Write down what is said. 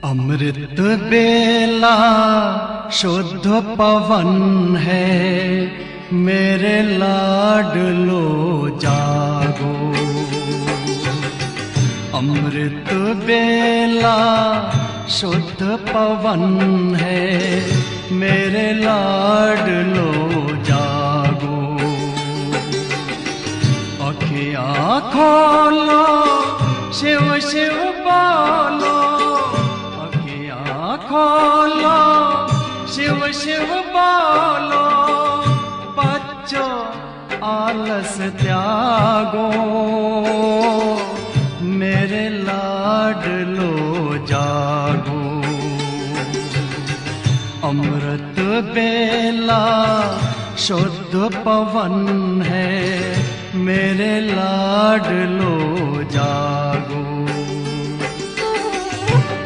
अमृत बेला शुद्ध पवन है, मेरे लाडलो जागो। अमृत बेला शुद्ध पवन है, मेरे लाडलो जागो। अखियाँ खोलो, शिव शिव बोलो, अखियाँ खोलो, शिव शिव बोलो। बच्चों आलस त्यागो, मेरे लाडलो जागो। अमृत बेला शुद्ध पवन है, मेरे लाडलो जागो।